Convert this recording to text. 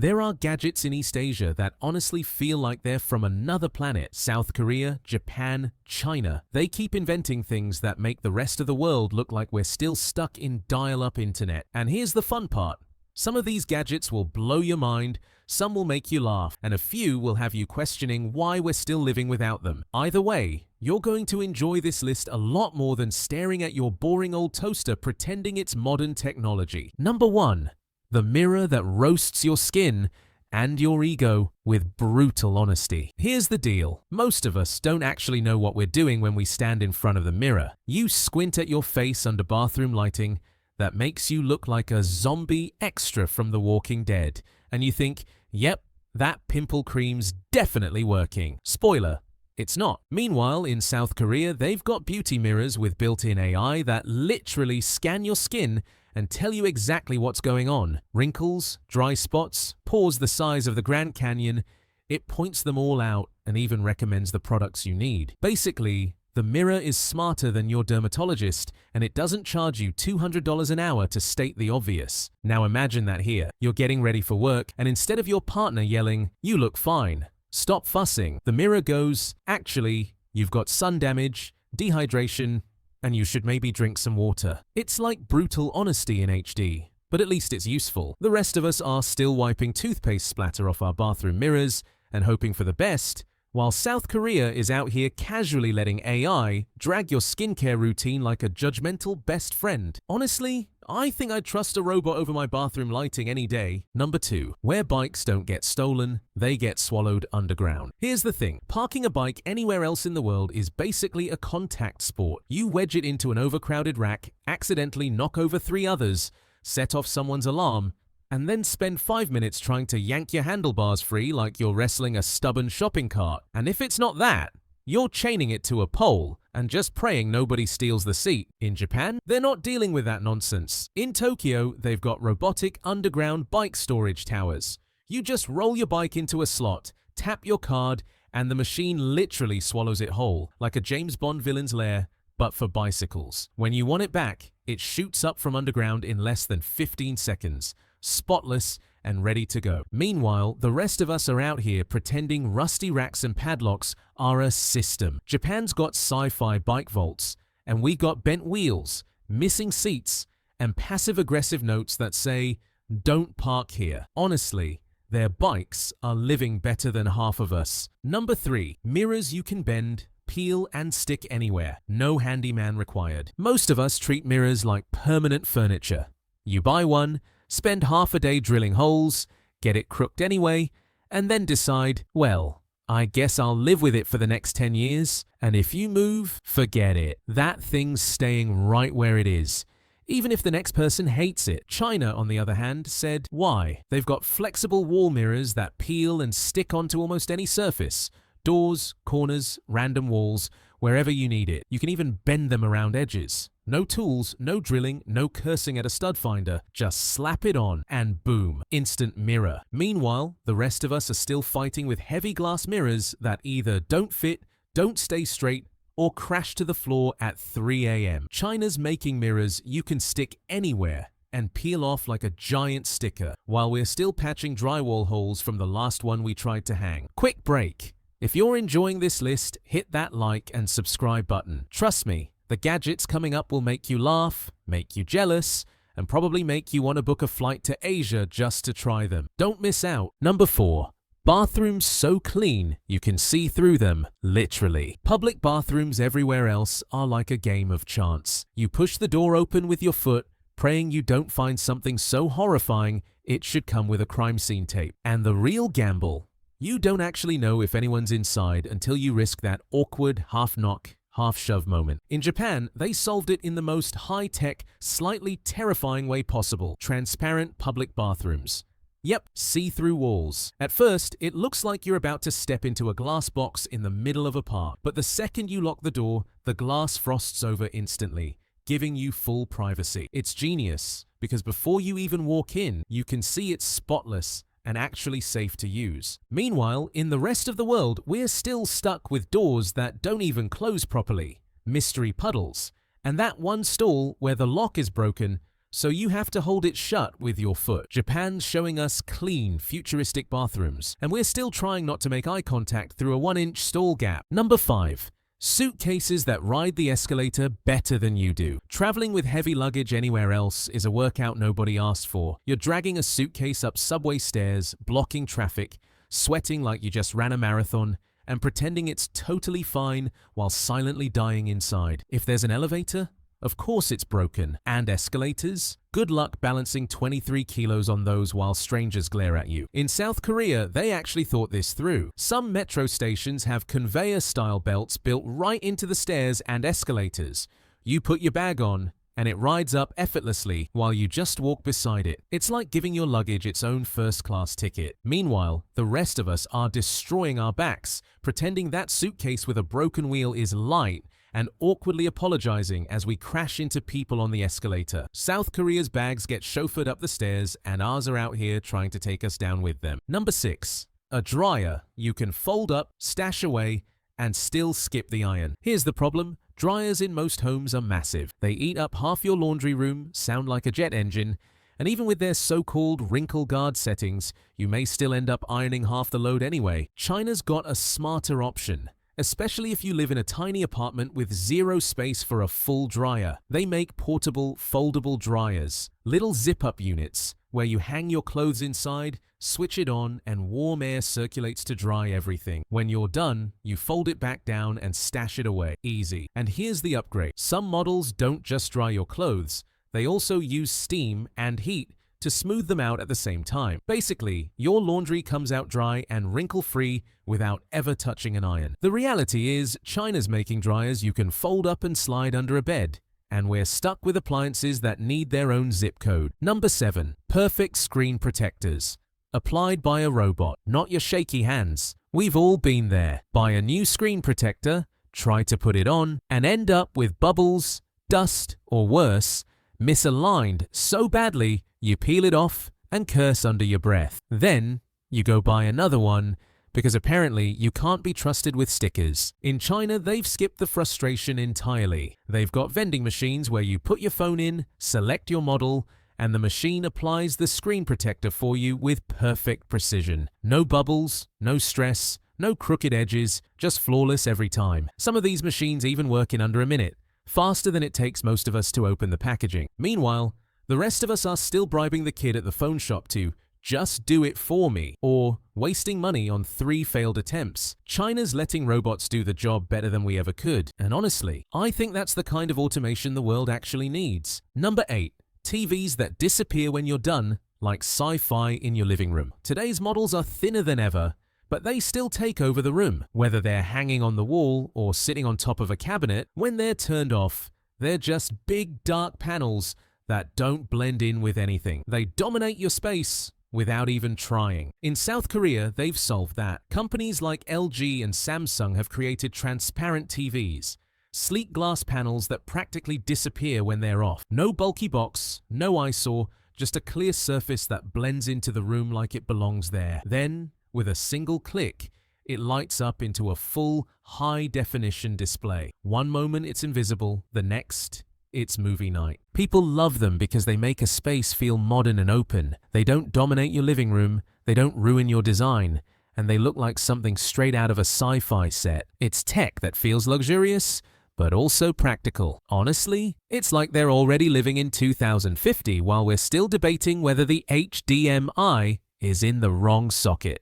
There are gadgets in East Asia that honestly feel like they're from another planet. South Korea, Japan, China. They keep inventing things that make the rest of the world look like we're still stuck in dial-up internet. And here's the fun part. Some of these gadgets will blow your mind, some will make you laugh, and a few will have you questioning why we're still living without them. Either way, you're going to enjoy this list a lot more than staring at your boring old toaster pretending it's modern technology. Number 1. The mirror that roasts your skin and your ego with brutal honesty. Here's the deal. Most of us don't actually know what we're doing when we stand in front of the mirror. You squint at your face under bathroom lighting that makes you look like a zombie extra from The Walking Dead, and you think, yep, that pimple cream's definitely working. Spoiler, it's not. Meanwhile, in South Korea, they've got beauty mirrors with built-in AI that literally scan your skin and tell you exactly what's going on. Wrinkles, dry spots, pores the size of the Grand Canyon. It points them all out and even recommends the products you need. Basically, the mirror is smarter than your dermatologist, and it doesn't charge you $200 an hour to state the obvious. Now imagine that here. You're getting ready for work, and instead of your partner yelling, "You look fine, stop fussing," the mirror goes, "Actually, you've got sun damage, dehydration, and you should maybe drink some water." It's like brutal honesty in HD, but at least it's useful. The rest of us are still wiping toothpaste splatter off our bathroom mirrors and hoping for the best, while South Korea is out here casually letting AI drag your skincare routine like a judgmental best friend. Honestly, I think I'd trust a robot over my bathroom lighting any day. Number 2. Where bikes don't get stolen, they get swallowed underground. Here's the thing. Parking a bike anywhere else in the world is basically a contact sport. You wedge it into an overcrowded rack, accidentally knock over 3 others, set off someone's alarm, and then spend 5 minutes trying to yank your handlebars free like you're wrestling a stubborn shopping cart. And if it's not that, you're chaining it to a pole and just praying nobody steals the seat. In Japan, they're not dealing with that nonsense. In Tokyo, they've got robotic underground bike storage towers. You just roll your bike into a slot, tap your card, and the machine literally swallows it whole, like a James Bond villain's lair, but for bicycles. When you want it back, it shoots up from underground in less than 15 seconds. Spotless and ready to go. Meanwhile, the rest of us are out here pretending rusty racks and padlocks are a system. Japan's got sci-fi bike vaults, and we got bent wheels, missing seats, and passive-aggressive notes that say, "Don't park here." Honestly, their bikes are living better than half of us. Number 3. Mirrors you can bend, peel, and stick anywhere. No handyman required. Most of us treat mirrors like permanent furniture. You buy one, spend half a day drilling holes, get it crooked anyway, and then decide, well, I guess I'll live with it for the next 10 years. And if you move, forget it. That thing's staying right where it is, even if the next person hates it. China, on the other hand, said, why? They've got flexible wall mirrors that peel and stick onto almost any surface. Doors, corners, random walls, wherever you need it. You can even bend them around edges. No tools, no drilling, no cursing at a stud finder. Just slap it on and boom, instant mirror. Meanwhile, the rest of us are still fighting with heavy glass mirrors that either don't fit, don't stay straight, or crash to the floor at 3 a.m. China's making mirrors you can stick anywhere and peel off like a giant sticker, while we're still patching drywall holes from the last one we tried to hang. Quick break. If you're enjoying this list, hit that like and subscribe button. Trust me, the gadgets coming up will make you laugh, make you jealous, and probably make you want to book a flight to Asia just to try them. Don't miss out. Number 4. Bathrooms so clean you can see through them, literally. Public bathrooms everywhere else are like a game of chance. You push the door open with your foot, praying you don't find something so horrifying it should come with a crime scene tape. And the real gamble, you don't actually know if anyone's inside until you risk that awkward half-knock, half-shove moment. In Japan, they solved it in the most high-tech, slightly terrifying way possible. Transparent public bathrooms. Yep, see-through walls. At first, it looks like you're about to step into a glass box in the middle of a park. But the second you lock the door, the glass frosts over instantly, giving you full privacy. It's genius, because before you even walk in, you can see it's spotless and actually safe to use. Meanwhile, in the rest of the world, we're still stuck with doors that don't even close properly. Mystery puddles. And that one stall where the lock is broken, so you have to hold it shut with your foot. Japan's showing us clean, futuristic bathrooms, and we're still trying not to make eye contact through a 1-inch stall gap. Number 5. Suitcases that ride the escalator better than you do. Traveling with heavy luggage anywhere else is a workout nobody asked for. You're dragging a suitcase up subway stairs, blocking traffic, sweating like you just ran a marathon, and pretending it's totally fine while silently dying inside. If there's an elevator, of course it's broken. And escalators? Good luck balancing 23 kilos on those while strangers glare at you. In South Korea, they actually thought this through. Some metro stations have conveyor-style belts built right into the stairs and escalators. You put your bag on, and it rides up effortlessly while you just walk beside it. It's like giving your luggage its own first-class ticket. Meanwhile, the rest of us are destroying our backs, pretending that suitcase with a broken wheel is light, and awkwardly apologizing as we crash into people on the escalator. South Korea's bags get chauffeured up the stairs, and ours are out here trying to take us down with them. Number 6. A dryer you can fold up, stash away, and still skip the iron. Here's the problem. Dryers in most homes are massive. They eat up half your laundry room, sound like a jet engine, and even with their so-called wrinkle guard settings, you may still end up ironing half the load anyway. China's got a smarter option, especially if you live in a tiny apartment with zero space for a full dryer. They make portable, foldable dryers, little zip-up units where you hang your clothes inside, switch it on, and warm air circulates to dry everything. When you're done, you fold it back down and stash it away. Easy. And here's the upgrade. Some models don't just dry your clothes, they also use steam and heat to smooth them out at the same time. Basically, your laundry comes out dry and wrinkle-free without ever touching an iron. The reality is, China's making dryers you can fold up and slide under a bed, and we're stuck with appliances that need their own zip code. Number 7. Perfect screen protectors. Applied by a robot, not your shaky hands. We've all been there. Buy a new screen protector, try to put it on, and end up with bubbles, dust, or worse, misaligned so badly you peel it off and curse under your breath. Then you go buy another one because apparently you can't be trusted with stickers. In China, they've skipped the frustration entirely. They've got vending machines where you put your phone in, select your model, and the machine applies the screen protector for you with perfect precision. No bubbles, no stress, no crooked edges, just flawless every time. Some of these machines even work in under a minute, faster than it takes most of us to open the packaging. Meanwhile, the rest of us are still bribing the kid at the phone shop to just do it for me, or wasting money on 3 failed attempts. China's letting robots do the job better than we ever could, and honestly, I think that's the kind of automation the world actually needs. Number 8. TVs that disappear when you're done, like sci-fi in your living room. Today's models are thinner than ever, but they still take over the room. Whether they're hanging on the wall or sitting on top of a cabinet, when they're turned off, they're just big dark panels that don't blend in with anything. They dominate your space without even trying. In South Korea, they've solved that. Companies like LG and Samsung have created transparent TVs, sleek glass panels that practically disappear when they're off. No bulky box, no eyesore, just a clear surface that blends into the room like it belongs there. Then, with a single click, it lights up into a full, high-definition display. One moment it's invisible, the next, it's movie night. People love them because they make a space feel modern and open. They don't dominate your living room, they don't ruin your design, and they look like something straight out of a sci-fi set. It's tech that feels luxurious, but also practical. Honestly, it's like they're already living in 2050 while we're still debating whether the HDMI is in the wrong socket.